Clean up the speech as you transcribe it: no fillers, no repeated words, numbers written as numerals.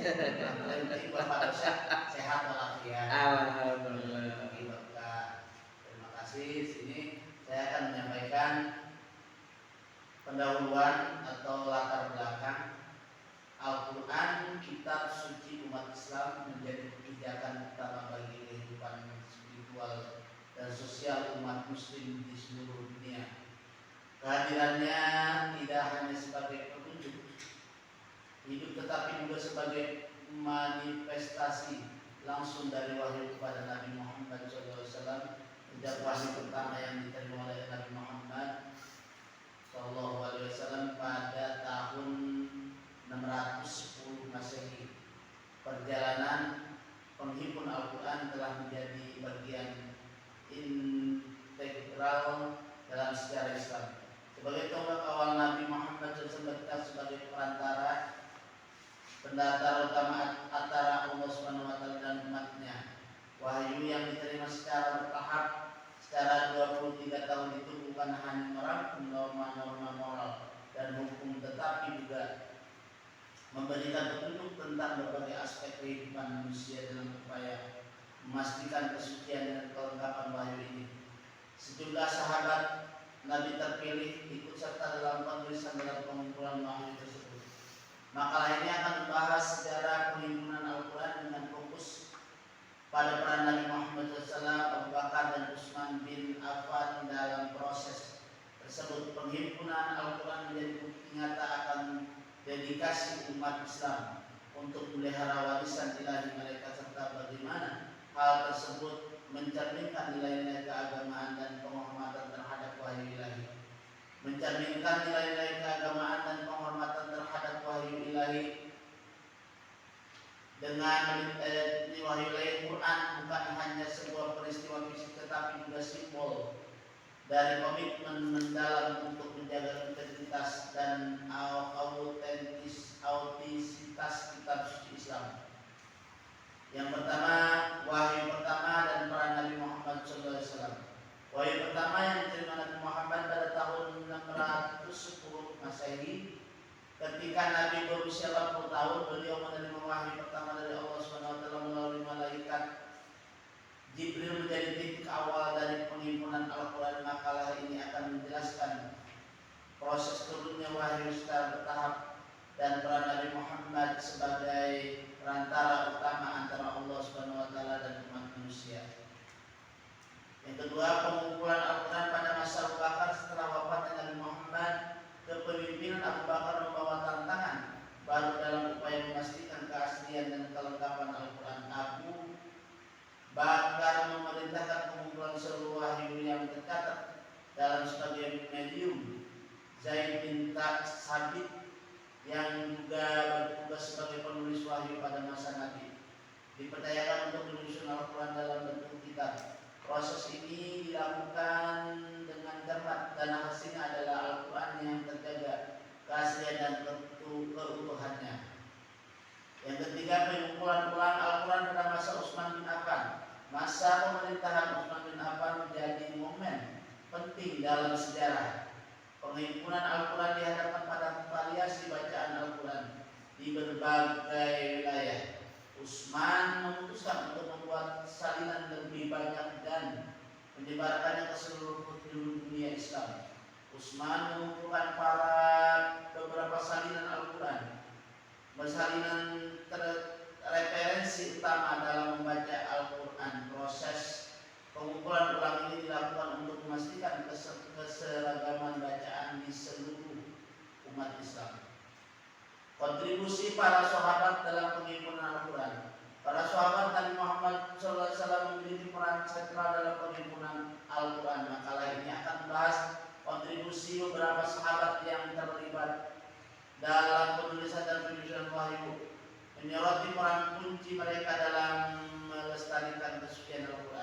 Berarti Bapak sehat walafiat. Alhamdulillah. Terima kasih. Sini saya akan menyampaikan pendahuluan atau latar belakang Al-Quran, kitab suci umat Islam, menjadi pijakan utama bagi kehidupan spiritual dan sosial umat muslim di seluruh dunia. Kehadirannya tidak hanya sebagai petunjuk hidup, tetapi juga sebagai manifestasi langsung dari wahyu kepada Nabi Muhammad SAW. Sejak wahyu pertama yang diterima oleh Nabi Muhammad SAW pada tahun 610 Masehi, perjalanan penghimpun Al-Quran telah menjadi bagian integral dalam sejarah Islam. Sebagai tonggak awal, Nabi Muhammad SAW sebagai pendatar utama antara Allah SWT dan umatnya. Wahyu yang diterima secara bertahap secara 23 tahun itu bukan hanya merangkum norma-norma moral dan hukum, tetapi juga memberikan petunjuk tentang berbagai aspek kehidupan manusia dalam upaya memastikan kesucian dan kelengkapan wahyu ini. Sejumlah sahabat Nabi terpilih ikut serta dalam penulisan dalam pengumpulan wahyu tersebut. Makalah ini akan membahas sejarah penghimpunan Al-Quran dengan fokus pada peran Nabi Muhammad SAW, Abu Bakar dan Utsman bin Affan dalam proses tersebut. Penghimpunan Al-Quran menjadi bukti nyata akan dedikasi umat Islam untuk memelihara warisan ilahi mereka, serta bagaimana hal tersebut mencerminkan nilai-nilai keagamaan dan penghormatan terhadap wahyu ilahi. Mencerminkan nilai-nilai keagamaan dan penghormatan terhadap wahyu ilahi dengan wahyu ilahi Quran bukan hanya sebuah peristiwa fisik, tetapi juga simbol dari komitmen mendalam untuk menjaga integritas dan autentisitas kitab suci Islam. Yang pertama, wahyu pertama dan peran Nabi Muhammad SAW. Wahyu pertama yang diterima Nabi Muhammad pada tahun 610 Masehi. Ketika Nabi berusia 80 tahun, beliau menerima wahyu pertama dari Allah SWT melalui malaikat Jibril, menjadi titik awal dari penghimpunan Al-Quran. Makalah ini akan menjelaskan proses turunnya wahyu secara bertahap dan peran Nabi Muhammad sebagai perantara utama antara Allah SWT dan umat manusia. Yang kedua, pengumpulan Al-Quran pada masa Abu Bakar. Setelah wafatnya Nabi Muhammad, kepemimpinan Abu Bakar membawa tantangan baru dalam upaya memastikan keaslian dan kelengkapan Al-Quran. Abu Bakar memerintahkan pengumpulan seluruh wahyu yang tercatat dalam sebagai medium. Zaid bin Sabit yang juga bertugas sebagai penulis wahyu pada masa Nabi dipercayakan untuk menyusun Al-Quran dalam bentuk kitab. Proses ini dilakukan dengan cermat dan hasilnya adalah Al-Quran yang terjaga keaslian dan keutuhannya. Yang ketiga, pengumpulan ulang Al-Quran pada masa Utsman bin Affan. Masa pemerintahan Utsman bin Affan menjadi momen penting dalam sejarah. Penghimpunan Al-Quran dihadapkan pada variasi bacaan Al-Quran di berbagai wilayah. Utsman memutuskan untuk membuat salinan lebih banyak dan menyebarkannya ke seluruh dunia Islam. Utsman mengumpulkan beberapa salinan Al-Quran, salinan referensi utama dalam membaca Al-Quran. Proses pengumpulan ulang ini dilakukan untuk memastikan keseragaman bacaan di seluruh umat Islam. Kontribusi para sahabat dalam pengimpunan Al-Quran. Para sahabat Nabi Muhammad SAW memiliki peran sentral dalam pengimpunan Al-Quran. Makalah ini akan membahas kontribusi beberapa sahabat yang terlibat dalam penulisan dan penyusunan wahyu, menyoroti peran kunci mereka dalam melestarikan kesucian Al-Quran.